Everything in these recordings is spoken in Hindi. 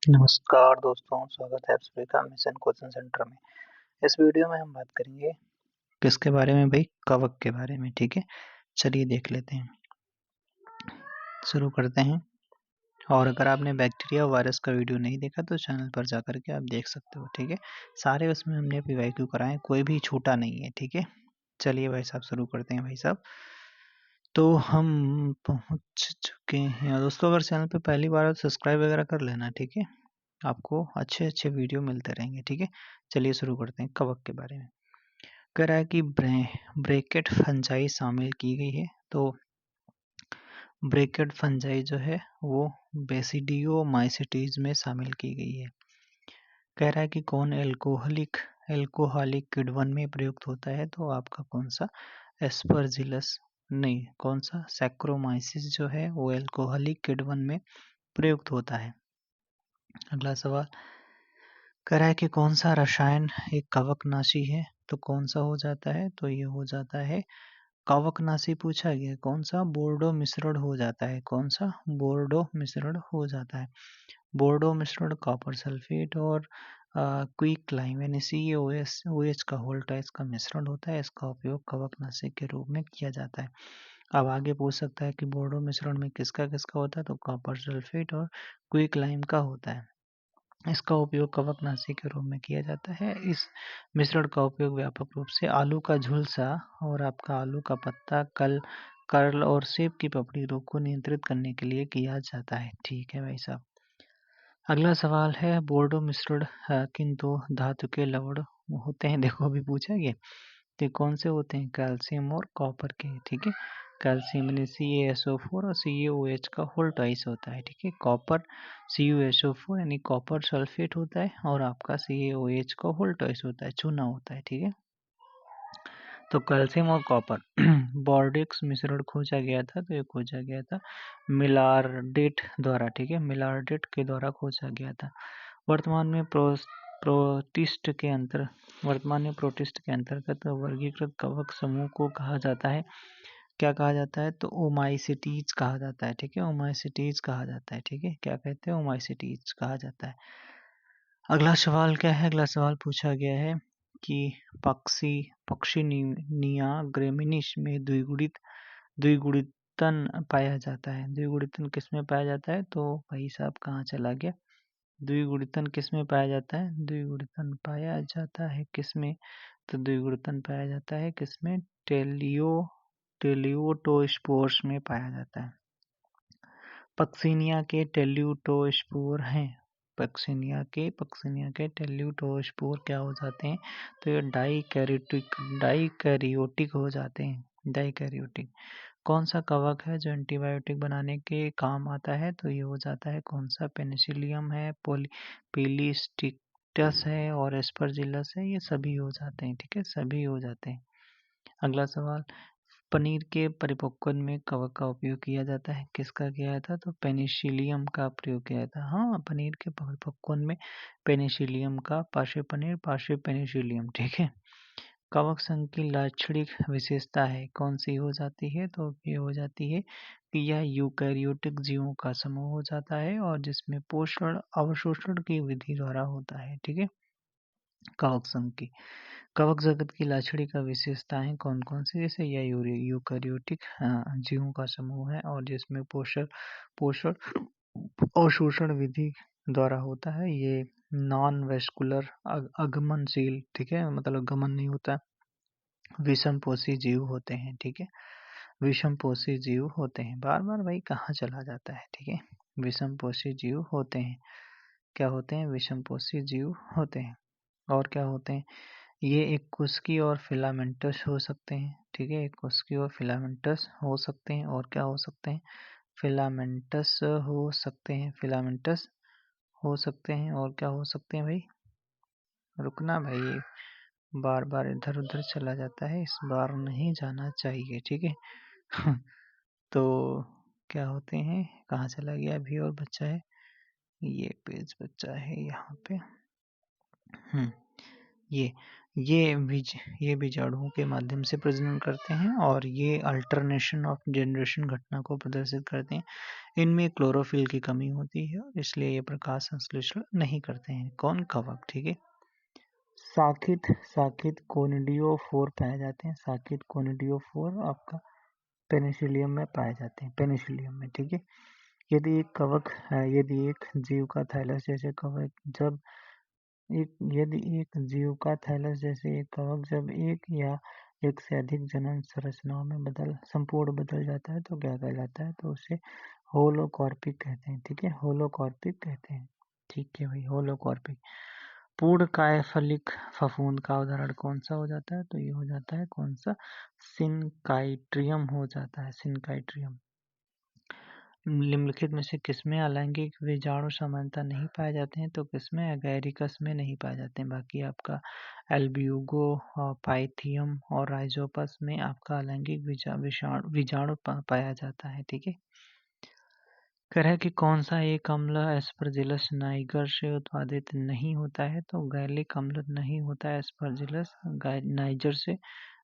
नमस्कार दोस्तों, स्वागत है आप सभी का मिशन कोचिंग सेंटर में। इस वीडियो में हम बात करेंगे किसके बारे में भाई? कवक के बारे में। ठीक है, चलिए देख लेते हैं, शुरू करते हैं। और अगर आपने बैक्टीरिया वायरस का वीडियो नहीं देखा तो चैनल पर जाकर के आप देख सकते हो। ठीक है, सारे उसमें हमने PYQ कराए, कोई भी छूटा नहीं है। ठीक है, चलिए भाई साहब शुरू करते हैं भाई साहब। तो हम पहुंच चुके हैं दोस्तों। अगर चैनल पे पहली बार हो तो सब्सक्राइब वगैरह कर लेना। ठीक है, आपको अच्छे वीडियो मिलते रहेंगे। ठीक है, चलिए शुरू करते हैं कवक के बारे में। कह रहा है कि ब्रैकेट फंजाई शामिल की गई है। तो ब्रैकेट फंजाई जो है वो बेसिडियोमाइसिटीज में शामिल की गई है। कह रहा है कि कौन एल्कोहलिक किण्वन में प्रयुक्त होता है। तो आपका कौन सा? एस्परजिलस नहीं, कौन सा? सैक्रोमाइसिस जो है वो एल्कोहलिक किण्वन में प्रयुक्त होता है। अगला सवाल कह रहा है कि कौन सा रसायन एक कवकनाशी है। तो कौन सा हो जाता है? तो ये हो जाता है कवकनाशी। पूछा गया कौन सा? बोर्डो मिश्रण हो जाता है। कौन सा? बोर्डो मिश्रण हो जाता है। बोर्डो मिश्रण कॉपर सल्फेट और क्विक लाइम यानी CaOH का होल्टाइज का मिश्रण होता है। इसका उपयोग कवकनाशी के रूप में किया जाता है। अब आगे पूछ सकता है कि बोर्डो मिश्रण में किसका किसका होता है। तो कॉपर सल्फेट और क्विक लाइम का होता है। इसका उपयोग कवकनाशी के रूप में किया जाता है। इस मिश्रण का उपयोग व्यापक रूप से आलू का झुलसा और आपका आलू का पत्ता, कर्ल और सेब की पपड़ी रोग को नियंत्रित करने के लिए किया जाता है। ठीक है भाई साहब। अगला सवाल है बोर्डो मिश्रण किन दो धातु के लवण होते हैं। देखो अभी पूछा गया तो कौन से होते हैं? कैल्शियम और कॉपर के। ठीक है, कैल्शियम यानी CaSO4 और CaOH का होल्टाइज होता है। ठीक है, कॉपर CuSO4 यानी कॉपर सल्फेट होता है और आपका CaOH का होल्टाइज होता है, चूना होता है। ठीक है, तो कैल्शियम और कॉपर बोर्डिक्स मिश्रण खोजा गया था। तो ये खोजा गया था मिलारडेट द्वारा। ठीक है, मिलारडेट के द्वारा खोजा गया था। वर्तमान में प्रोटिस्ट के अंतर्गत वर्गीकृत कवक समूह को कहा जाता है। क्या कहा जाता है? तो ओमाइसिटीज कहा जाता है। ठीक है, ओमाइसिटीज कहा जाता है। ठीक है, क्या कहते हैं? ओमाइसिटीज कहा जाता है। अगला सवाल क्या है? अगला सवाल पूछा गया है कि पक्षिनिया ग्रेमिनिस में द्विगुणितन पाया जाता है। द्विगुणितन किस में पाया जाता है? तो भाई साहब कहाँ चला गया? द्विगुणितन किस में पाया जाता है? द्विगुणितन पाया जाता है किस में? तो द्विगुणितन पाया जाता है किस में? टेलियोटोस्पोर्स में पाया जाता है। पक्सिनिया के टेल्यूटोस्पोर हैं। पक्सिनिया के टेल्यूटोस्पोर क्या हो जाते हैं? तो ये डाइकैरियोटिक हो जाते हैं। डाइकैरियोटिक कौन सा कवक है जो एंटीबायोटिक बनाने के काम आता है? तो ये हो जाता है कौन सा? पेनिसिलियम है, पिलिस्टिकटस है और एस्परजिलस है। ये सभी हो जाते हैं। ठीक है, सभी हो जाते हैं। अगला सवाल पनीर के परिपक्वन में कवक का उपयोग किया जाता है। किसका किया था? तो पेनिसिलियम का प्रयोग किया था। हाँ, पनीर के परिपक्वन में पेनिसिलियम का, पार्श्व पनीर पार्श्व पेनिसिलियम। ठीक है, कवक संघ की लाक्षणिक विशेषता है कौन सी हो जाती है? तो ये हो जाती है कि यह यूकैरियोटिक जीवों का समूह हो जाता है और जिसमें पोषण अवशोषण की विधि द्वारा होता है। ठीक है, कवक संघ की कवक जगत की लाक्षणिक विशेषताएं कौन कौन सी? जैसे यह यूकैरियोटिक जीवों का समूह है और जिसमें पोषण पोषण अवशोषण विधि द्वारा होता है। ये नॉन वेस्कुलर अगमनशील, ठीक है, मतलब गमन नहीं होता, विषमपोषी जीव होते हैं। ठीक है, विषमपोषी जीव होते हैं। बार बार भाई कहाँ चला जाता है? ठीक है, विषमपोषी जीव होते हैं। क्या होते हैं? विषमपोषी जीव होते हैं। और क्या होते हैं? ये एक कुस्की और फिलामेंटस हो सकते हैं। ठीक है, एक कुस्की और फिलामेंटस हो सकते हैं। और क्या हो सकते हैं? फिलामेंटस हो सकते हैं। फिलामेंटस हो सकते हैं। और क्या हो सकते हैं भाई? रुकना भाई, बार बार इधर उधर चला जाता है, इस बार नहीं जाना चाहिए। ठीक है तो क्या होते हैं? कहाँ चला गया? अभी और बच्चा है, ये पेज बच्चा है यहाँ पे। ये ये बीजाणुओं के माध्यम से प्रजनन करते हैं और ये अल्टरनेशन ऑफ जनरेशन घटना को प्रदर्शित करते हैं। इनमें क्लोरोफिल की कमी होती है और इसलिए ये प्रकाश संश्लेषण नहीं करते हैं। कौन? कवक। ठीक है। साकित कोनिडियोफोर पाए जाते हैं। साकित कोनिडियोफोर आपका पेनिसिलियम में पाए जाते हैं, पेनिसिलियम में। ठीक है। यदि एक जीव का थैलस जैसे कवक जब एक कवक जब एक या एक से अधिक जनन संरचनाओं में संपूर्ण बदल जाता है तो क्या कहलाता है? तो उसे होलोकॉर्पिक कहते हैं। ठीक है, होलोकॉर्पिक कहते हैं। ठीक है भाई, होलोकॉर्पिक। पूर्ण कायफलिक फफूंद का उदाहरण कौन सा हो जाता है? तो ये हो जाता है कौन सा? सिनकाइट्रियम हो जाता है, सिनकाइट्रियम। निम्नलिखित में से किसमें अलैंगिक बीजाणु समानता नहीं पाए जाते हैं? तो किसमें? एगैरिकस में नहीं पाए जाते हैं। बाकी आपका एल्ब्यूगो, पाइथियम और राइजोपस में आपका अलैंगिक बीजाणु पाया जाता है। ठीक है। कह रहा है कि कौन सा एक अम्ल एस्परजिलस नाइगर से उत्पादित नहीं होता है? तो गैलिक अम्ल नहीं होता है, एस्परजिलस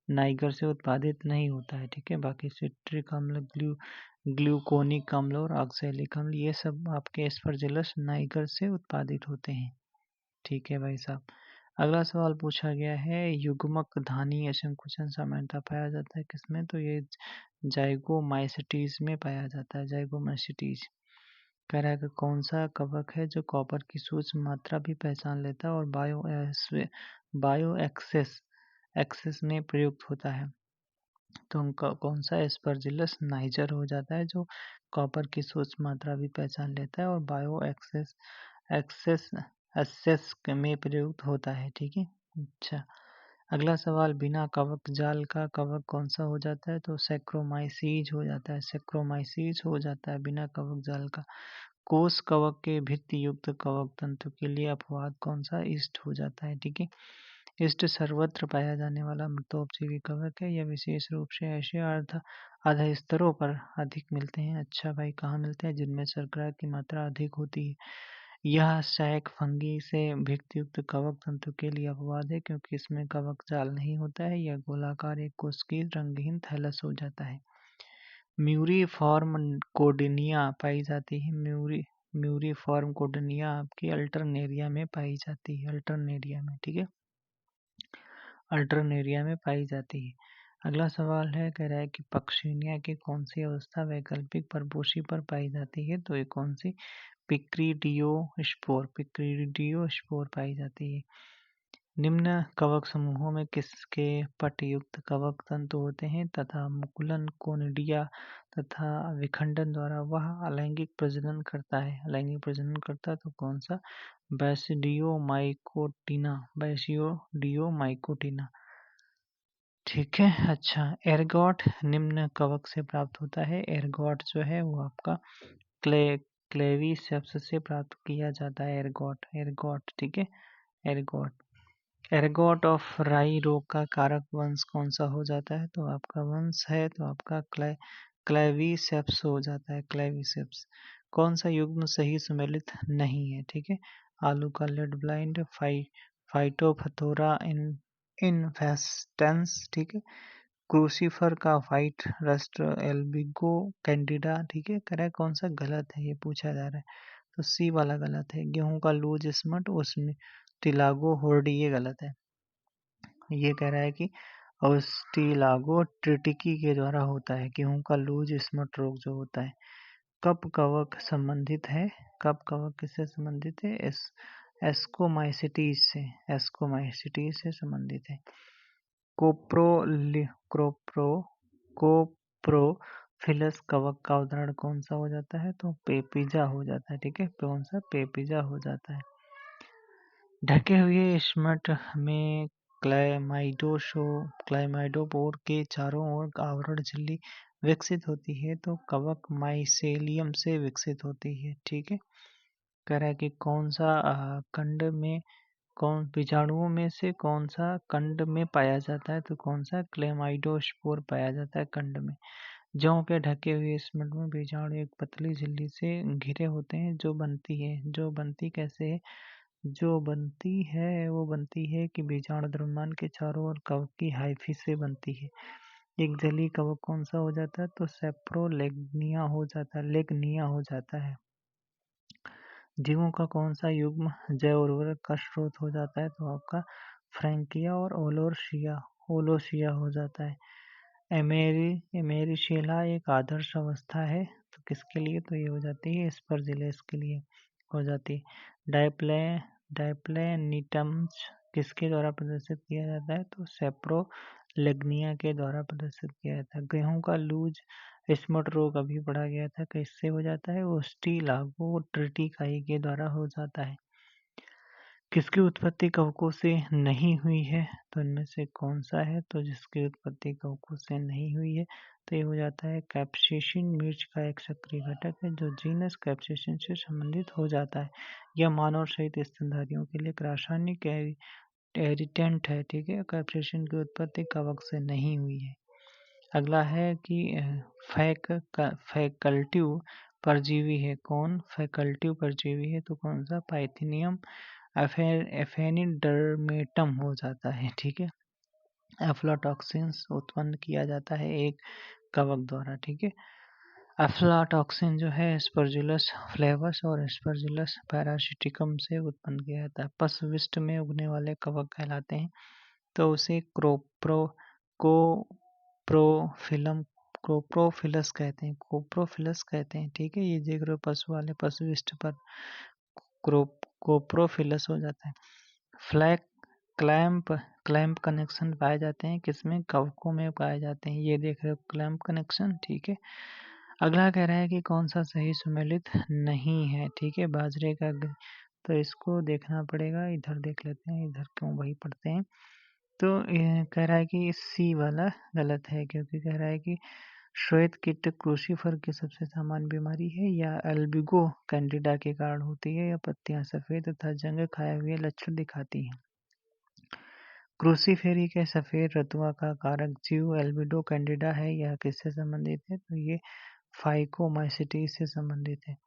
नाइगर से उत्पादित नहीं होता है। ठीक है। बाकी सिट्रिक अम्ल, ग्लूकोनिक अम्ल और ऑक्सैलिक अम्ल ये सब आपके एस्परजिलस नाइगर से उत्पादित होते हैं। ठीक है भाई साहब। अगला सवाल पूछा गया है, युग्मक धानी असंकुचन सामान्यता पाया जाता है किसमें? तो ये जाइगोमाइसीटीज में पाया जाता है, जाइगोमाइसीटीज। कह रहा है कि कौन सा कवक है जो कॉपर की सूक्ष्म मात्रा भी पहचान लेता है और बायो एक्सेस में प्रयुक्त होता है? तो उनका कौन सा? एस्परजिलस नाइजर हो जाता है, जो कॉपर की सूक्ष्म मात्रा भी पहचान लेता है और बायो एक्सेस एसेस में प्रयुक्त होता है। ठीक है। अच्छा, अगला सवाल, बिना कवक जाल का कवक कौन सा हो जाता है? तो सैक्रोमाइसीज हो जाता है, सैक्रोमाइसीज हो जाता है बिना कवक जाल का। कोष कवक के भित्ति युक्त कवक तंतु के लिए अपवाद कौन सा? ईस्ट हो जाता है। ठीक है। ईस्ट सर्वत्र पाया जाने वाला मृतोपजीवी कवक है। यह विशेष रूप से ऐसे आधा स्तरों पर अधिक मिलते हैं। अच्छा भाई, कहाँ मिलते हैं? जिनमें शर्करा की मात्रा अधिक होती है। यह सैक फंगी से भित्ति युक्त कवक तंतु के लिए अपवाद है, क्योंकि इसमें कवक जाल नहीं होता है। यह गोलाकार एक कोशिकीय रंगहीन थैलस हो जाता है। म्यूरिफॉर्म कोडिनिया पाई जाती है। म्यूरिफॉर्म कोडिनिया आपकी अल्टरनेरिया में पाई जाती है, अल्टरनेरिया में। ठीक है, अल्टरनेरिया में पाई जाती है। अगला सवाल है, कह रहा है कि पक्षियोनिया की कौन सी अवस्था वैकल्पिक परपोषी पर पाई जाती है? तो ये कौन सी? पिक्रीडियोस्पोर पाई जाती है। निम्न कवक समूहों में किसके पटयुक्त कवक तंतु होते हैं तथा मुकुलन कोनिडिया तथा विखंडन द्वारा वह अलैंगिक प्रजनन करता है? अलैंगिक प्रजनन करता है तो कौन सा? बैसिडियोमाइकोटिना। ठीक है। अच्छा, एर्गॉट निम्न कवक से प्राप्त होता है। एर्गॉट जो है वो आपका क्लेवीसेप्स से प्राप्त किया जाता है। एर्गॉट। ठीक है, एर्गॉट ऑफ राई रोग का कारक वंश कौन सा हो जाता है? तो आपका वंश है तो आपका क्लेवीसेप्स हो जाता है, क्लेवीसेप्स। कौन सा युग्म सही सम्मिलित नहीं है? ठीक है, आलू का लेड ब्लाइंड, फाइटोफथोरा इन्फेस्टेंस। ठीक है, क्रूसीफर का व्हाइट रस्ट, एल्बिगो कैंडिडा। ठीक है, कह रहा है कौन सा गलत है, ये पूछा जा रहा है। तो सी वाला गलत है। गेहूं का लूज स्मट, उसमें टिलागो होर्डी, ये गलत है। ये कह रहा है कि ओस्टिलागो ट्रिटिकी के द्वारा होता है गेहूं का लूज स्मट रोग जो होता है। कप कवक संबंधित है? कप कवक किससे संबंधित है? एस्कोमाइसिटीज से संबंधित है। कोप्रोफिलस कवक का उदाहरण कौन सा हो जाता है? तो पेपिजा हो जाता है। ठीक है, कौन सा? पेपिजा हो जाता है। ढके हुए स्मट में क्लाइमाइडोपोर के चारों ओर आवरण झिल्ली विकसित होती है, तो कवक माइसेलियम से विकसित होती है। ठीक है, कह रहा है कि कौन सा कंड में, कौन बीजाणुओं में से कौन सा कंड में पाया जाता है? तो कौन सा? क्लेमाइडोस्पोर पाया जाता है कंड में। जौ के ढके हुए स्मट में बीजाणु एक पतली झिल्ली से घिरे होते हैं, जो बनती कैसे है? जो बनती है वो बनती है कि बीजाणु द्रव्यमान के चारों ओर कवक की हाइफी से बनती है। एक जलीय कवक कौन सा हो जाता है? तो सेप्रोलेग्निया हो जाता है, लेग्निया हो जाता है। जीवों का कौन सा युग्म जैव उर्वरक का स्रोत हो जाता है? तो आपका फ्रैंकिया और ओलोसिया हो जाता है। एमेरिशियला एक आदर्श अवस्था है तो किसके लिए? तो ये हो जाती है स्पर्जिलस के लिए हो जाती है। डाइप्लेनिटम्स किसके द्वारा प्रदर्शित किया जाता है? तो सेप्रोलेग्निया के द्वारा प्रदर्शित किया जाता है। गेहूं का लूज स्पॉट रोग अभी पढ़ा गया था, किससे हो जाता है? ओस्टिलागो ट्रिटिकाई के द्वारा हो जाता है। किसकी उत्पत्ति कवकों से नहीं हुई है? तो इनमें से कौन सा है? तो जिसकी उत्पत्ति कवकों से नहीं हुई है तो ये हो जाता है कैप्सिसिन। मिर्च का एक सक्रिय घटक है जो जीनस कैप्सिसिन से संबंधित हो जाता है। यह मानव सहित स्तनधारियों के लिए एक रासायनिक एरिटेंट है। ठीक है, कैप्सिसिन की उत्पत्ति कवक से नहीं हुई है। अगला है कि फैकल्टिव परजीवी है। कौन फैकल्टिव परजीवी है? तो कौन सा? पाइथिनियम एफेनिडर्मेटम हो जाता है। ठीक है, एफ्लाटॉक्सिन्स उत्पन्न किया जाता है एक कवक द्वारा। ठीक है, एफ्लाटॉक्सिन जो है एस्परजिलस फ्लेवस और एस्परजिलस पैरासिटिकम से उत्पन्न किया जाता है। पशुविष्ट में उगने वाले कवक कहलाते हैं तो उसे कोप्रोफिलस कहते हैं। ठीक है, ये जेगरो पशु वाले पशुविष्ट पर कोप्रोफिलस हो जाता है। फ्लैग क्लैंप कनेक्शन पाए जाते हैं किसमें? कवकों में पाए जाते हैं। ये देख रहे हो क्लैंप कनेक्शन। ठीक है, अगला कह रहा है कि कौन सा सही सुमेलित नहीं है। ठीक है, बाजरे का तो इसको देखना पड़ेगा। इधर देख लेते हैं, इधर क्यों वही पढ़ते हैं। तो कह रहा है कि सी वाला गलत है क्योंकि कह रहा है कि श्वेत कीट क्रूसीफर की सबसे सामान्य बीमारी है या एल्बिगो कैंडिडा के कारण होती है या पत्तियां सफेद तथा जंग खाए हुए लक्षण दिखाती हैं। क्रूसीफेरी के सफेद रतुआ का कारक जीव एल्बिडो कैंडिडा है। यह किससे संबंधित है? तो ये फाइकोमाइसिटीज से संबंधित है।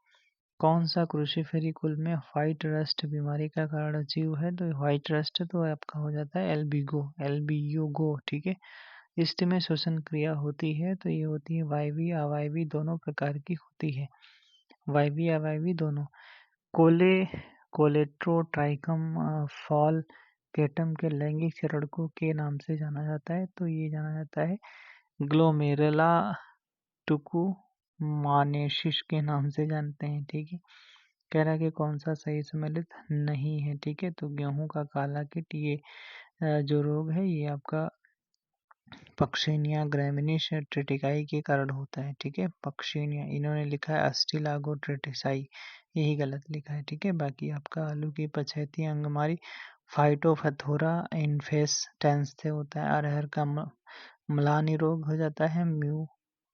कौन सा क्रूसीफेरी कुल में व्हाइट रस्ट बीमारी का कारण जीव है? तो व्हाइट रस्ट तो आपका हो जाता है एल्बियोगो। ठीक है, इष्ट में श्वसन क्रिया होती है तो ये होती है वायवी अवायवी दोनों प्रकार की होती है। वायवी अवायवी दोनों। कोलेट्रोट्राइकम फॉल केटम के लैंगिक चरण को के नाम से जाना जाता है तो ये जाना जाता है ग्लोमेरुला टुकुमानेसिस के नाम से जानते हैं। ठीक है, कह रहा है कि कौन सा सही सम्मिलित नहीं है। ठीक है, तो गेहूं का काला कीट ये जो रोग है ये आपका पक्सिनिया ग्रैमिनीस ट्रिटिकाई के कारण होता है। ठीक है, पक्सिनिया इन्होंने लिखा है अस्टिलागो ट्रिटिसाई, यही गलत लिखा है। ठीक है, बाकी आपका आलू की पछैती अंगमारी फाइटोफथोरा इन्फेस्टेंस से होता है। अरहर का म्लानी रोग हो जाता है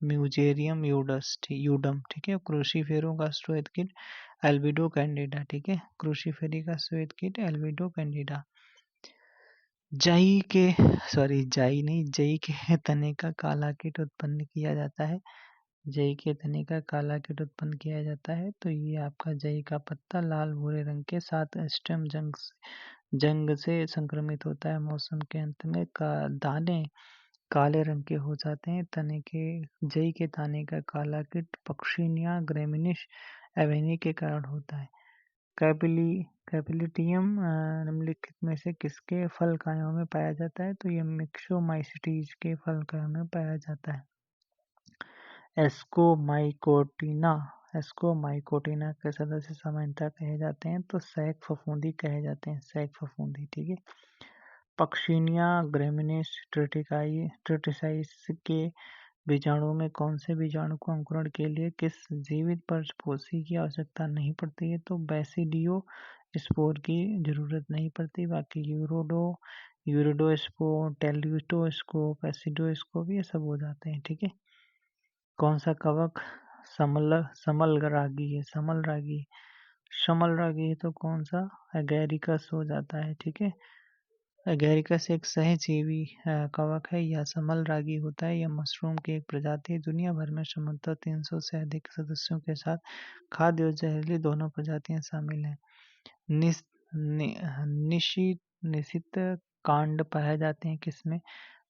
म्यूजेरियम यूडम। ठीक है, क्रूसीफेरो का श्वेत कीट एल्बिडो कैंडिडा। ठीक है, क्रूसीफेरी का श्वेत कीट एल्बिडो कैंडिडा। जई के तने का काला कीट उत्पन्न किया जाता है। जई के तने का काला कीट उत्पन्न किया जाता है तो ये आपका जई का पत्ता लाल भूरे रंग के साथ स्टेम जंग से संक्रमित होता है। मौसम के अंत में दाने काले रंग के हो जाते हैं। जई के ताने का काला कीट पक्सिनिया ग्रैमिनीस एवेनी के कारण होता है। कैपिलिटियम निम्नलिखित में से किसके फल कायों में पाया जाता है? तो ये मिक्सोमाइसिटीज के फल कायों में पाया जाता है। एस्कोमाइकोटिना के सदस्य सामान्यतः कहे जाते हैं तो सैक फफूंदी कहे जाते हैं। सैक फफूंदी। ठीक है, पक्सिनिया ग्रैमिनीस ट्रिटिसाइस के बीजाणुओं में कौन से बीजाणु को अंकुरण के लिए किस जीवित पर्णपोषी की आवश्यकता नहीं पड़ती है? तो बैसिडियो स्पोर की जरूरत नहीं पड़ती। बाकी यूरोडोस्पोर टेल्यूटोस्कोप एसिडोस्कोप ये सब हो जाते हैं। ठीक है, कौन सा कवक समलरागी है? समलरागी है तो कौन सा? एगेरिकस हो जाता है। ठीक है, एगेरिकस एक सहजीवी कवक है। यह समलरागी होता है। यह मशरूम की एक प्रजाति है। दुनिया भर में सामान्यतः 300 से अधिक सदस्यों के साथ खाद्य और जहरीली दोनों प्रजातियां शामिल हैं। निशित कांड पाए जाते हैं किसमें?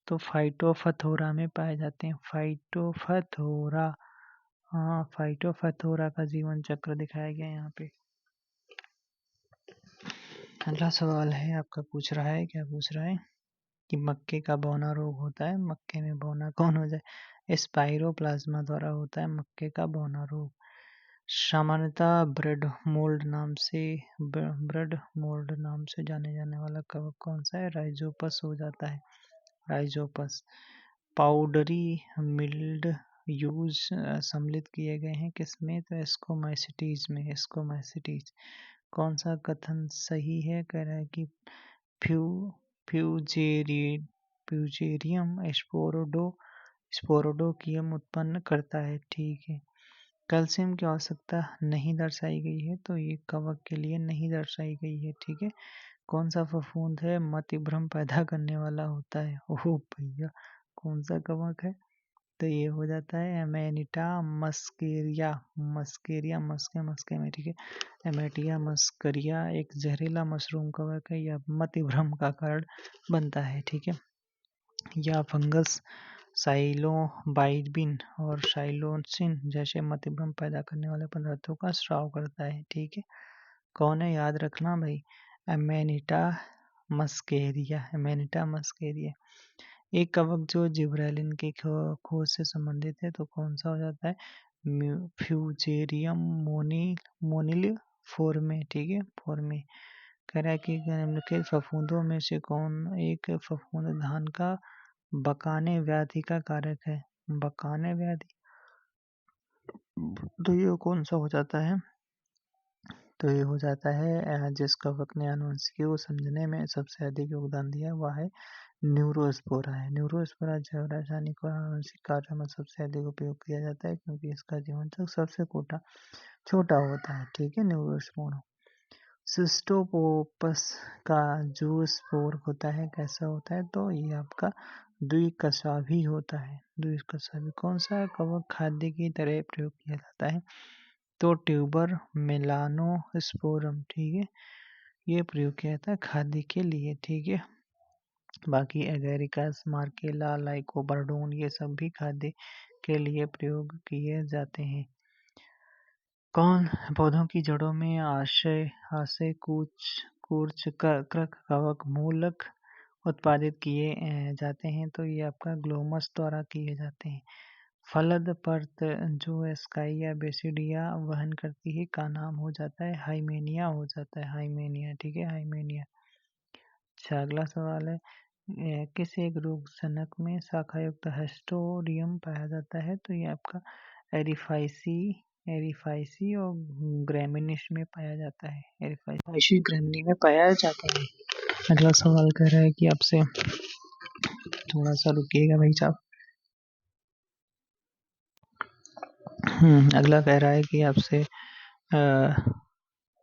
तो फाइटोफथोरा में पाए जाते हैं। फाइटोफथोरा, हाँ फाइटोफथोरा का जीवन चक्र दिखाया गया यहाँ पे। अगला सवाल है आपका, पूछ रहा है, क्या पूछ रहा है कि मक्के का बौना रोग होता है, मक्के में बौना कौन हो जाए? स्पाइरोप्लाज्मा द्वारा होता है मक्के का बौना रोग। सामान्यतः ब्रेड मोल्ड नाम से जाने जाने वाला कवक कौन सा है? राइजोपस हो जाता है, राइजोपस। पाउडरी मिल्ड यूज सम्मिलित किए गए हैं किसमें? तो एस्कोमाइसिटीज में, एस्कोमाइसिटीज। कौन सा कथन सही है? कह रहा है कि फ्यूजेरियम स्पोरोडोकियम उत्पन्न करता है, ठीक है। कैल्शियम की आवश्यकता नहीं दर्शाई गई है, तो ये कवक के लिए नहीं दर्शाई गई है, ठीक है। कौन सा फफूंद है मतिभ्रम पैदा करने वाला होता है? ओह भैया, कौन सा कवक है? तो ये हो जाता है एमेनिटा मस्केरिया, मस्केरिया मस्के में, ठीक है। एमेटिया मस्करिया एक जहरीला मशरूम कवक है, यह मतिभ्रम का कारण बनता है, ठीक है। यह फंगस साइलोबाइबिन और साइलोसिन जैसे मतिभ्रम पैदा करने वाले पदार्थों का स्राव करता है, ठीक है। कौन है? याद रखना भाई, एमेनिटा मस्केरिया, एमेनिटा मस्केरिया। एक कवक जो जिब्रेलिन की खोज से संबंधित है, तो कौन सा हो जाता है? फ्यूजेरियम मोनिल फोर्मे, ठीक है, फोर्मे। कह रहा है कि निम्नलिखित फफूंदों में से कौन एक फफूंद धान का बकाने व्याधि का कारक है? बकाने व्याधि, तो ये कौन सा हो जाता है? तो ये हो जाता है जिस कवक ने आनुवंशिकी को समझने में सबसे अधिक योगदान दिया वह है न्यूरोस्पोरा है। न्यूरोस्पोरा जैव रासायनिक और आनुवंशिक कार्यों में सबसे अधिक उपयोग किया जाता है क्योंकि इसका जीवन चक्र सबसे छोटा होता है, ठीक है, न्यूरोस्पोरा। सिस्टोपोपस का जो स्पोर होता है कैसा होता है? तो ये आपका द्विकशाभी होता है, द्विकशाभी। कौन सा कवक खाद्य की तरह प्रयोग किया जाता है? तो ट्यूबर मेलानोस्पोरम, ठीक है, ये प्रयोग किया जाता है खाद्य के लिए, ठीक है। बाकी एगेरिकस, मार्केला, लाइकोबर्डोन ये सब भी खाद्य के लिए प्रयोग किए जाते हैं। कौन पौधों की जड़ों में आशय कूर्च कृक कवक मूलक उत्पादित किए जाते हैं? तो ये आपका ग्लोमस द्वारा किए जाते हैं। फलद परत जो स्काई या बेसिडिया वहन करती है का नाम हो जाता है हाइमेनिया, हो जाता है हाइमेनिया, ठीक है, हाइमेनिया। अच्छा, अगला सवाल है, किस एक रोग जनक में शाखायुक्त हेस्टोरियम पाया जाता है? तो ये आपका एरिफाइसी और ग्रैमिनिस में पाया जाता है, एरिफाइसी ग्रैमिनी में पाया जाता है। अगला सवाल कह रहा है कि आपसे, थोड़ा सा रुकिएगा भाई साहब। अगला कह रहा है कि आपसे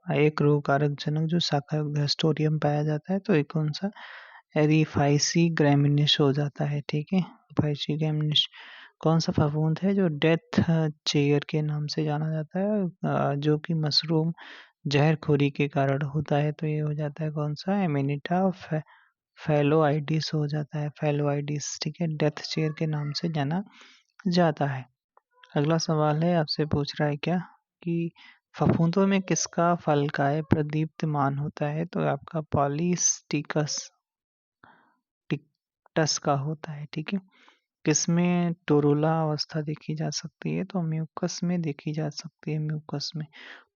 एक रोग कारक जनक जो शाखायुक्त हेस्टोरियम पाया जाता है, तो ये कौन सा? एरिफाइसी ग्रैमिनिस हो जाता है, ठीक है, एरिफाइसी ग्रैमिनिस। कौन सा फफूंद है जो डेथ चेयर के नाम से जाना जाता है, जो कि मशरूम जहरखोरी के कारण होता है? तो ये हो जाता है कौन सा? एमेनिटा फैलोआइडिस हो जाता है, फैलोआइडिस, ठीक है, डेथ चेयर के नाम से जाना जाता है। अगला सवाल है, आपसे पूछ रहा है क्या कि फफूंदों में किसका फलकाय प्रदीप्तमान होता है? तो आपका पॉलीस्टिकस टिक्टस का होता है, ठीक है। किसमें टोरुला अवस्था देखी जा सकती है? तो म्यूकस में देखी जा सकती है, म्यूकस में।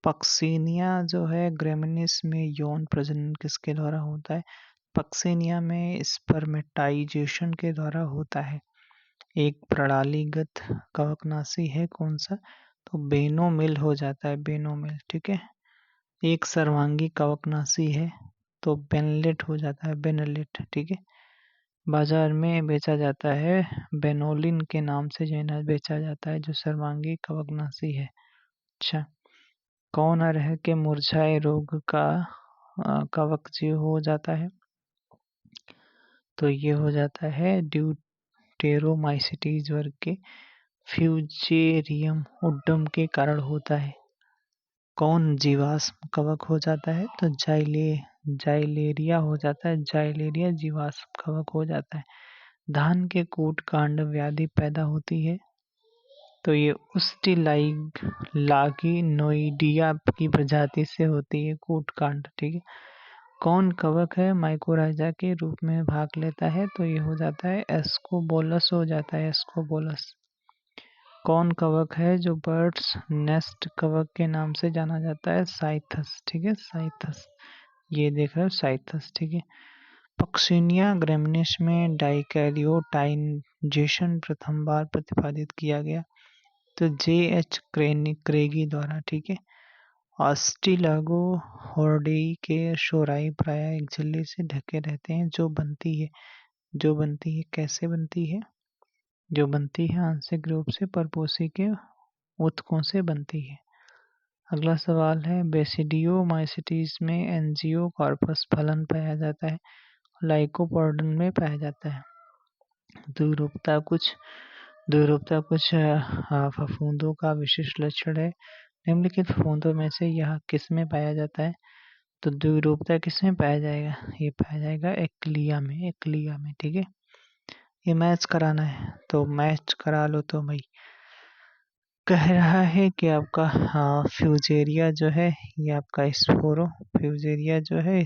पक्सिनिया जो है ग्रेमिनिस में यौन प्रजनन किसके द्वारा होता है? पक्सिनिया में स्पर्मेटाइजेशन के द्वारा होता है। एक प्रणालीगत कवकनाशी है कौन सा? तो बेनोमिल हो जाता है, बेनोमिल, ठीक है। एक सर्वांगी कवकनाशी है तो बेनलेट हो जाता है, बेनलेट, ठीक है। बाजार में बेचा जाता है बेनोलिन के नाम से जो बेचा जाता है, जो सर्वांगी कवकनाशी है। अच्छा, कौन अरह के मुरझाए रोग का कवक जो हो जाता है? तो ये हो जाता है ड्यूटेरोमाइसिटीज वर्ग के फ्यूजेरियम उड्डम के कारण होता है। कौन जीवाश्म कवक हो जाता है? तो जाइलेरिया हो जाता है। जाइलेरिया जीवाश्म कवक हो जाता है। धान के कूट कांड व्याधि पैदा होती है तो ये लागिनोइडिया की प्रजाति से होती है कूट कांड। ठीक है। कौन कवक है माइकोराइजा के रूप में भाग लेता है? तो ये हो जाता है एस्कोबोलस हो जाता है, एस्कोबोलस। कौन कवक है जो बर्ड्स नेस्ट कवक के नाम से जाना जाता है? साइथस। ठीक है, साइथस। ये देख रहे हो, साइथस। ठीक है। पक्सिनिया ग्रेमिनिस में डाइकैरियोटाइजेशन प्रथम बार प्रतिपादित किया गया तो J.H. क्रेगी द्वारा। ठीक है। ऑस्टिलागो हॉर्डेई के शोराई प्रायः एक झिल्ली से ढके रहते हैं जो बनती है कैसे बनती है? जो बनती है आंशिक रूप से परपोषी के ऊतकों से बनती है। अगला सवाल है, बेसिडियोमाइसीटीज में एंजियो कॉर्पस फलन पाया जाता है, लाइकोपोर्डन में पाया जाता है। द्विरूपता कुछ फफूंदों का विशिष्ट लक्षण है। निम्नलिखित फफूंदों में से यह किस में पाया जाता है? तो द्विरूपता किस में पाया जाएगा? ये पाया जाएगा एक्लिया में। ठीक है। ये मैच कराना है तो मैच करा लो। तो भाई कह रहा है कि आपका फ्यूजेरिया जो है ये आपका फ्यूजेरिया जो है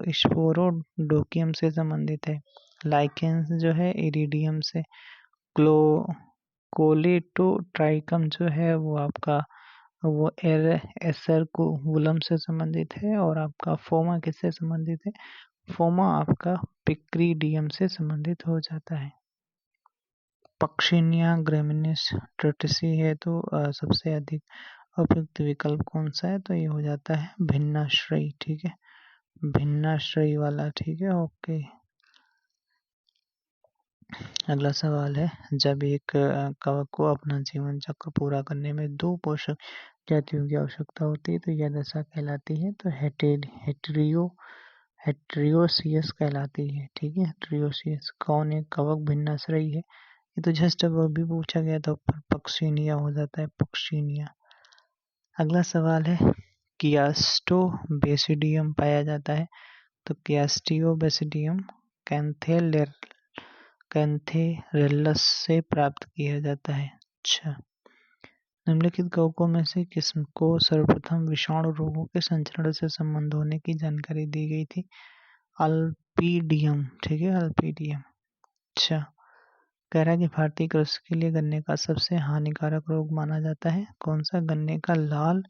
स्पोरोडोकियम से संबंधित है। लाइकेंस जो है इरिडियम से। क्लो कोलेटोट्राइकम जो है वो आपका एसरकुलम से संबंधित है। और आपका फोमा किससे संबंधित है? फोमा आपका पिक्रीडियम से संबंधित हो जाता है। पक्सिनिया ग्रेमिनिस ट्रिटिसी है तो सबसे अधिक उपयुक्त विकल्प कौन सा है? तो ये हो जाता है भिन्नाश्रयी। ठीक है, भिन्नाश्रयी वाला। ठीक है, ओके। अगला सवाल है, जब एक कवक को अपना जीवन चक्र पूरा करने में 2 पोषक जातियों की आवश्यकता होती है तो यह दशा कहलाती है तो हेटेरियोसियस कहलाती है। ठीक है, हेटेरियोसियस। कौन एक कवक भिन्नाश्रयी है? ये तो जस्ट अब अभी पूछा गया था, पक्सिनिया हो जाता है, पक्सिनिया। अगला सवाल है, कियास्टोबेसिडियम पाया जाता है तो कियास्टियोबेसिडियम कैंथेरेल्लस से प्राप्त किया जाता है। अच्छा, निम्नलिखित कवकों में से किसको सर्वप्रथम विषाणु रोगों के संचरण से संबंध होने की जानकारी दी गई थी? अल्पीडियम। ठीक है, अल्पीडियम। अच्छा, कह रहा है कि भारतीय कृषि के लिए गन्ने का सबसे हानिकारक रोग माना जाता है कौन सा? गन्ने का लाल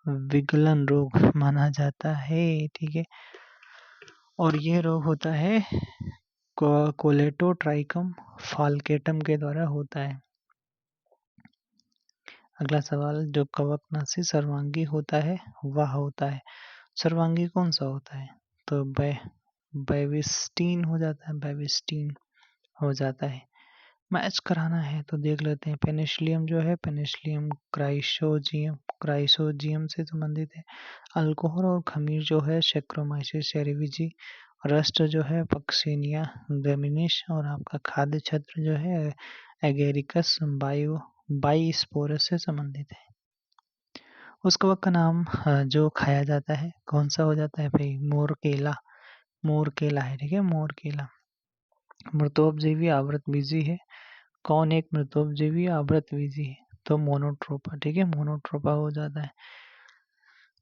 विगलन रोग माना जाता है। ठीक है, और ये रोग होता है कोलेटोट्राइकम फाल्केटम के द्वारा होता है। अगला सवाल, जो कवकनाशी सर्वांगी होता है वह होता है, सर्वांगी कौन सा होता है? तो बेविस्टीन हो जाता है, बेविस्टीन हो जाता है। मैच कराना है तो देख लेते हैं। पेनिसिलियम जो है, पेनिसिलियम क्राइसोजियम से संबंधित है। अल्कोहल और खमीर जो है सैक्रोमाइसिस सेरेविजी। रस्ट जो है पक्सिनिया ग्रेमिनिस। और आपका खाद्य छत्र जो है एगेरिकस बाइस्पोरस से संबंधित है। उस कवक का नाम जो खाया जाता है कौन सा हो जाता है भाई? मोरकेला है। ठीक है, मोरकेला। मृतोपजीवी आवृतबीजी है। कौन एक मृतोपजीवी आवृतबीजी है? तो मोनोट्रोपा। ठीक है, मोनोट्रोपा हो जाता है।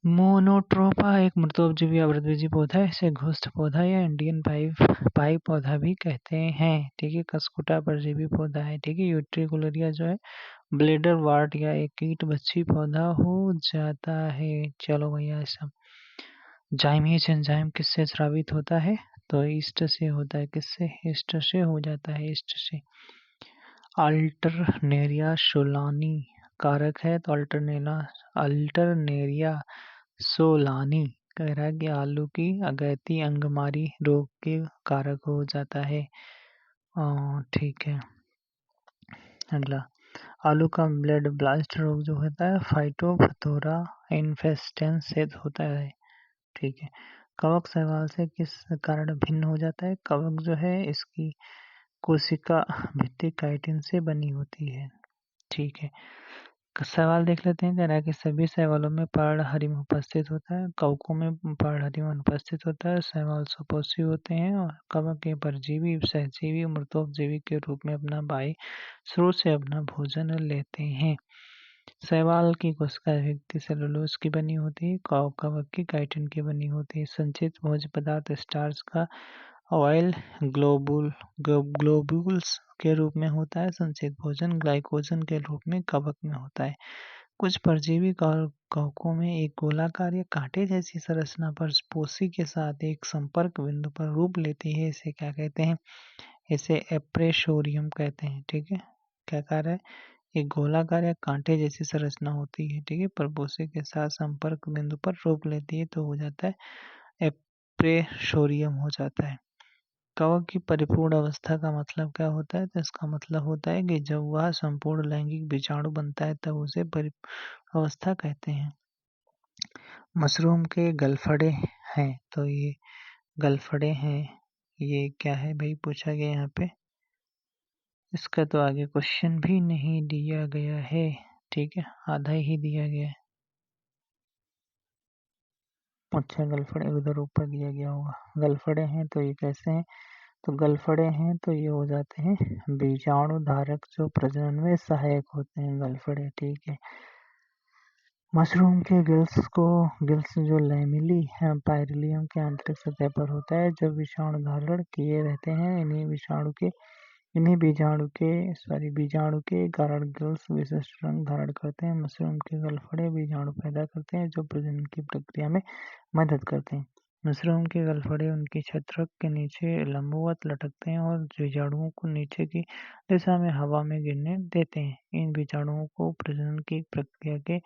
मोनोट्रोपा एक मृतोपजीवी आवृतबीजी पौधा है। इसे घुष्ट पौधा या इंडियन पाई पौधा भी कहते हैं। ठीक है, कसकुटा परजीवी पौधा है। ठीक है, यूट्रिकुलरिया जो है ब्लेडर वार्ट या एक कीट बच्ची पौधा हो जाता है। चलो भैया, सब जाइमेज एंजाइम किससे स्रावित होता है? तो ईस्ट से होता है। किससे? ईस्ट से हो जाता है, ईस्ट से। अल्टरनेरिया सोलानी कारक है तो अल्टरनेरिया सोलानी कह रहा है कि आलू की अगैती अंगमारी रोग के कारक हो जाता है। ठीक है। अगला, आलू का ब्लड ब्लास्ट रोग जो होता है फाइटोफथोरा इन्फेस्टेंस से होता है। ठीक है। कवक शैवाल से किस कारण भिन्न हो जाता है? कवक जो है इसकी कोशिका भित्ति काइटिन से बनी होती है। ठीक है। सवाल देख लेते हैं। कह रहा है कि सभी शैवालों में पर्णहरिम उपस्थित होता है, कवकों में पर्णहरिम अनुपस्थित होता है, शैवाल सुपोषी होते हैं और कवक के परजीवी सहजीवी मृतोपजीवी के रूप में अपना बाह्य स्रोत से अपना भोजन लेते हैं। शैवाल की कोशिका व्यक्ति सेलुलोज की बनी होती है, कवक की काइटिन की बनी होती है। संचित भोज्य पदार्थ स्टार्च का ऑयल ग्लोब्यूल्स के रूप में होता है। संचित भोजन ग्लाइकोजन के रूप में कवक में होता है। कुछ परजीवी कवकों में एक गोलाकार या कांटे जैसी संरचना पर पोषी के साथ एक संपर्क बिंदु पर रूप लेती है। इसे क्या कहते हैं? इसे एप्रेशोरियम कहते हैं। ठीक है, क्या कार्य है? एक गोलाकार या कांटे जैसी संरचना होती है, ठीक है, परपोषी के साथ संपर्क बिंदु पर रोक लेती है तो हो जाता है एप्रेशोरियम हो जाता है। कवक की परिपूर्ण अवस्था का मतलब क्या होता है? तो इसका मतलब होता है कि जब वह संपूर्ण लैंगिक बीजाणु बनता है तब उसे परिपूर्ण अवस्था कहते हैं। मशरूम के गलफड़े हैं, तो ये गलफड़े हैं, ये क्या है भाई पूछा गया यहाँ पे। इसका तो आगे क्वेश्चन भी नहीं दिया गया है, ठीक है, आधा ही दिया गया है। अच्छा, गलफड़े उधर ऊपर दिया गया होगा। गलफड़े हैं तो ये कैसे हैं? तो गलफड़े हैं तो ये हो जाते हैं बीजाणु धारक जो प्रजनन में सहायक होते हैं गलफड़े, ठीक है। मशरूम के गिल्स जो लैमेली पाइरिलियम के आंतरिक सतह पर होता है जब विषाणु धारण किए रहते हैं। इन्हीं बीजाणु के कारण गिल्स विशिष्ट रंग धारण करते हैं। मशरूम के गलफड़े बीजाणु पैदा करते हैं जो प्रजनन की प्रक्रिया में मदद करते हैं। मशरूम के गलफड़े उनकी छत्रक के नीचे लंबवत लटकते हैं और बीजाणुओं को नीचे की दिशा में हवा में गिरने देते हैं। इन बीजाणुओं को प्रजनन की प्रक्रिया के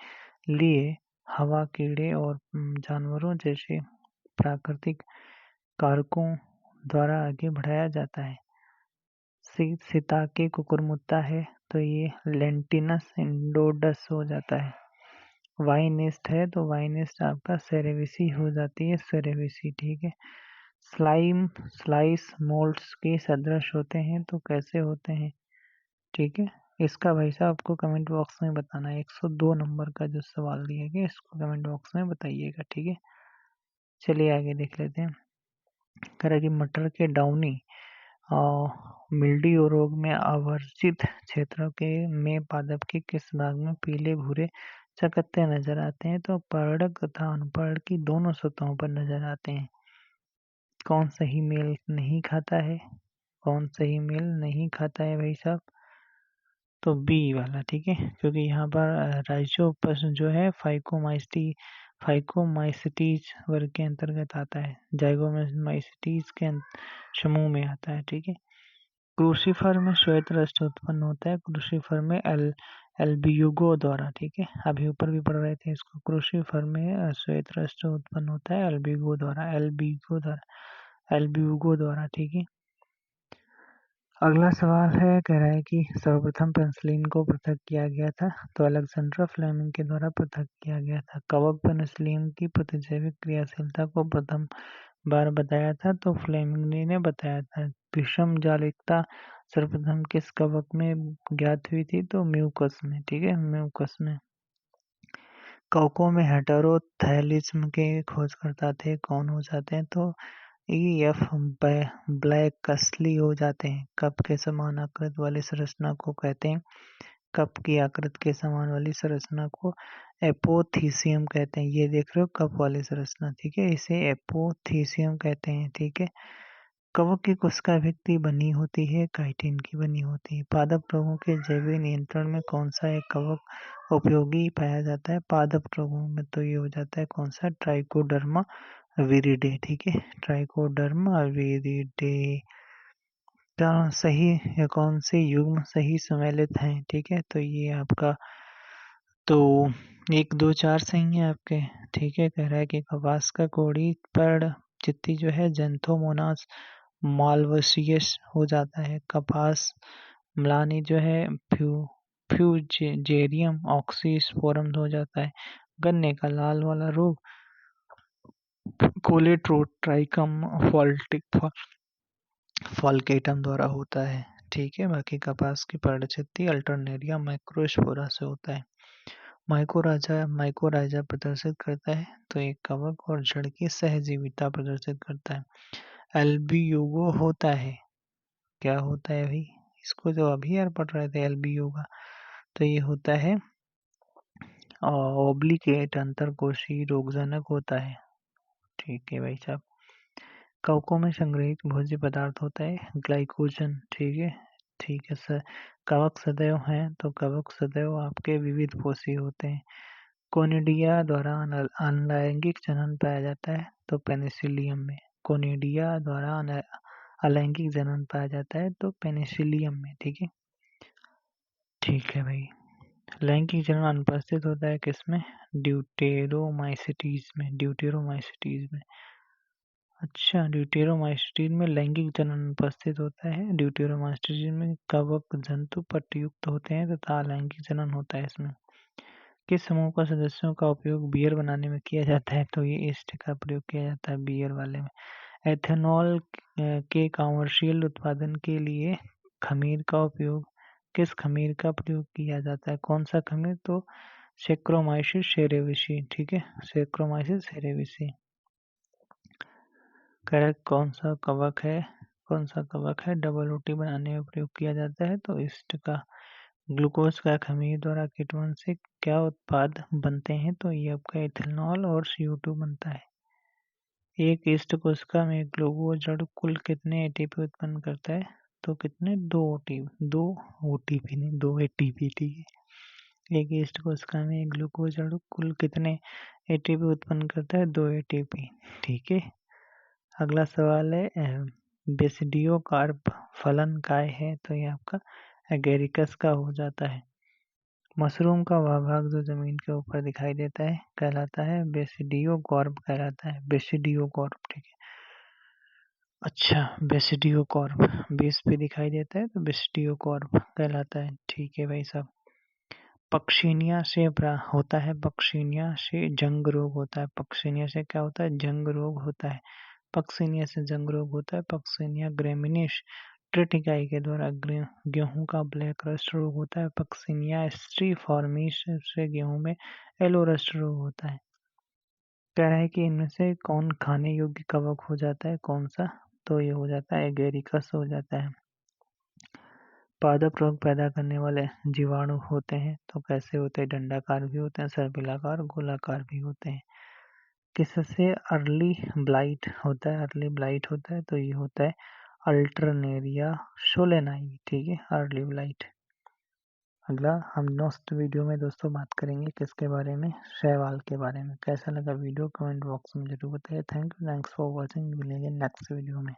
लिए हवा, कीड़े और जानवरों जैसे प्राकृतिक कारकों द्वारा आगे बढ़ाया जाता है। सिताके कुकुरमुत्ता है तो ये लेंटिनस इंडोडस हो जाता है। वाइनेस्ट है तो वाइनेस्ट आपका सेरेविसी हो जाती है, सेरेविसी, ठीक है। स्लाइस मोल्ड्स के सदृश होते हैं तो कैसे होते हैं, ठीक है। इसका भाई साहब आपको कमेंट बॉक्स में बताना है। 102 नंबर का जो सवाल दिया गया इसको कमेंट बॉक्स में बताइएगा, ठीक है। चलिए आगे देख लेते हैं। कह रहा है कि मटर के डाउनी मिल्ड्यू रोग में आवर्जित क्षेत्रों के में पादप के किस भाग में पीले भूरे चकत्ते नजर आते हैं? तो पर्णक तथा अनुपर्णक की दोनों सतहों पर नजर आते हैं। कौन सही मेल नहीं खाता है? कौन सही मेल नहीं खाता है भाई साहब? तो बी वाला, ठीक है, क्योंकि यहाँ पर राइजोपस जो है फाइकोमाइसिटीज वर्ग के अंतर्गत आता है, जाइगोमाइसिटीज के समूह में आता है, ठीक है। क्रूसीफर में श्वेत रक्त उत्पन्न होता है, क्रूसीफर में एल्ब्यूगो द्वारा, ठीक है, अभी ऊपर भी पढ़ रहे थे इसको। क्रूसीफर में श्वेत रक्त उत्पन्न होता है एल्ब्यूगो द्वारा, ठीक है। अगला सवाल है, कह रहा है कि सर्वप्रथम पेनिसिलिन को पृथक किया गया था, तो अलेक्जेंड्रा फ्लेमिंग के द्वारा पृथक किया गया था। कवक पेनिसिलिन की प्रतिजैविक क्रियाशीलता को प्रथम बार बताया था, तो फ्लेमिंग ने बताया था। विषम जालिकता सर्वप्रथम किस कवक में ज्ञात हुई थी? तो म्यूकस में, ठीक है, म्यूकस में। कवकों में हेटेरोथैलिज्म के खोजकर्ता थे, कौन हो जाते हैं? तो एफ ब्लैकस्ली हो जाते हैं। कप के समान आकृति वाली संरचना को कहते हैं, कप की आकृति के समान वाली संरचना को एपोथीसियम कहते हैं। ये देख रहे हो कप वाली संरचना, ठीक है, इसे एपोथीसियम कहते हैं, ठीक है। कवक की कोशिका व्यक्ति बनी होती है, काइटिन की बनी होती है। पादप रोगों के जैविक नियंत्रण में कौन सा एक कवक उपयोगी पाया जाता है? पादप रोगों में तो ये हो जाता है कौन सा? ट्राइकोडर्मा विरिडे, ठीक है, ट्राइकोडर्मा विरिडे। सही कौन से युग्म सही सम्मिलित हैं, ठीक है, तो ये आपका तो 1 2 4 सही है आपके, ठीक है। कह रहा है कि कपास का कोड़ी पर चित्ती जो है जेंथोमोनास मालवसियस हो जाता है। कपास म्लानी जो है फ्यूजेरियम ऑक्सीस्पोरम हो जाता है। गन्ने का लाल वाला रोग कोलेट्रोट्राइकम फॉल्केटम द्वारा होता है, ठीक है। बाकी कपास की पर्णचित्ती अल्टरनेरिया माइक्रोस्पोरा से होता है। माइकोराइजा प्रदर्शित करता है, तो ये कवक और जड़ की सहजीविता प्रदर्शित करता है। एल्बियूगो होता है, क्या होता है भाई, इसको जो अभी यार पढ़ रहे थे एल्बियूगा, तो ये होता है ओब्लिकेट अंतरकोशीय रोगजनक होता है। ठीक है भाई साहब। कवकों में संग्रहित भोज्य पदार्थ होता है ग्लाइकोजन। ठीक है सर। कवक सदैव हैं, तो कवक सदैव आपके विविध पोषी होते हैं। कोनिडिया द्वारा अनलैंगिक जनन पाया जाता है, तो पेनिसिलियम में। कोनिडिया द्वारा अलैंगिक जनन पाया जाता है, तो पेनिसिलियम में। ठीक है भाई। लैंगिक जनन अनुपस्थित होता है किसमें, ड्यूटेरोमाइसिटीज में। अच्छा, ड्यूटेरोमाइसिटीज में लैंगिक जनन अनुपस्थित होता है। ड्यूटेरोमाइसिटीज में कवक जंतु पट्टयुक्त होते हैं तथा अलैंगिक जनन होता है इसमें। किस समूह का सदस्यों का उपयोग बियर बनाने में किया जाता है, तो ये ईस्ट का प्रयोग किया जाता है बियर वाले में। एथेनॉल के कॉमर्शियल उत्पादन के लिए खमीर का उपयोग, किस खमीर का प्रयोग किया जाता है, कौन सा खमीर, तो सेक्रोमाइसिस सेरेविसी। ठीक है, सेक्रोमाइसिस सेरेविसी। करेक्ट। कौन सा कवक है डबल रोटी बनाने में प्रयोग किया जाता है, तो ईस्ट का। ग्लूकोज का खमीर द्वारा कीटोन से क्या उत्पाद बनते हैं, तो ये आपका इथेनॉल और CO2 बनता है। एक ईस्ट कोशिका में ग्लूकोज जड़ कुल कितने एटीपी उत्पन्न करता है, तो कितने, 2 OTP नहीं, 2 ATP। ठीक है। एक ईस्ट कोशिका में ग्लूकोज जड़ कुल कितने एटीपी उत्पन्न करता है, 2 ATP। ठीक है। अगला सवाल है बेसिडियो कार्प फलन काय है, तो ये आपका एगेरिकस का हो जाता है। मशरूम का वह भाग जो जमीन के ऊपर दिखाई देता है कहलाता है बेसिडियो कॉर्प कहलाता है, बेसिडियो कॉर्प। ठीक है। अच्छा, बेसिडियो कॉर्प बेस पे दिखाई देता है, तो बेसिडियो कॉर्प कहलाता है। ठीक है भाई साहब। पक्सिनिया से होता है, पक्सिनिया से जंग रोग होता है। पक्सिनिया से क्या होता है, जंग रोग होता है। पक्सिनिया से जंग रोग होता है। पक्सिनिया ग्रेमिनिस ट्रिटिकाई के द्वारा गेहूं का ब्लैक रस्ट रोग होता है। पक्सिनिया स्ट्रीफॉर्मिस से गेहूं में येलो रस्ट रोग होता है। कह रहा है कि इनमें से कौन खाने योग्य कवक हो जाता है, कौन सा, तो ये हो जाता है एगेरिकस हो जाता है। पादप रोग पैदा करने वाले जीवाणु होते हैं, तो कैसे होते हैं, डंडाकार भी होते हैं, सर्पिलाकार, गोलाकार भी होते हैं। किससे अर्ली ब्लाइट होता है, तो ये होता है अल्टरनेरिया सोलेनाई। ठीक है, अर्ली ब्लाइट। अगला हम नेक्स्ट वीडियो में दोस्तों बात करेंगे किसके बारे में, शैवाल के बारे में। कैसा लगा वीडियो कमेंट बॉक्स में जरूर बताइए। Thanks for watching. मिलेंगे नेक्स्ट वीडियो में।